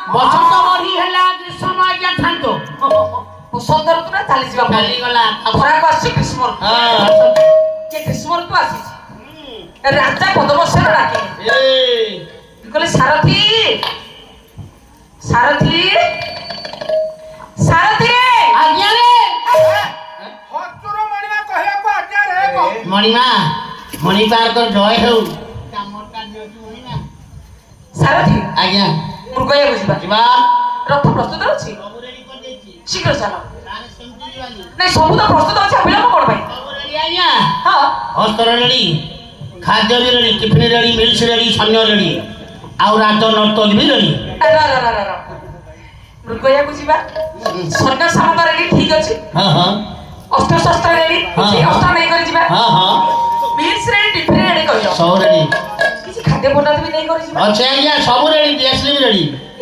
बसंत बढी हैला ग्रीष्म आज्ञा थांतो बसंत ऋतु ना चली जीवा चली गला खरा को आसी ग्रीष्म ऋतु हां के ग्रीष्म ऋतु आसी राजा पद्मसेन डाके ए कहले सारथी सारथी सारथी आज्ञा रे हतुर मणिमा कहिया को आज्ञा रे को मणिमा मणि पार कर जय हो कामर का दियो मणिमा सारथी आज्ञा मुर्गया बुझिबा जीवा रथ प्रस्तुत अछि सब रेडी कर देछि शीघ्र चलो तारे सेमती जीवानी नहीं सब तो प्रस्तुत अछि विलंब कोन भाई सब रेडी आज्ञा हां अस्त्र रेडी खाद्य भी ready tiffin ready mills ready सैन्य रेडी आउ राज नर्तक भी रेडी मृगया बुझिबा सैन्य सामग्री रेडी ठीक अछि हां हां अस्त्र शस्त्र रेडी हाँ, से हाँ। अस्त्र नहीं कर जिबा हां हां मिल्स रेडी टिफिन रेडी करियो सब रेडी किसी खाद्य पदार्थ भी नहीं कर जिबा अच्छा आज्ञा सब रेडी दियासली भी रेडी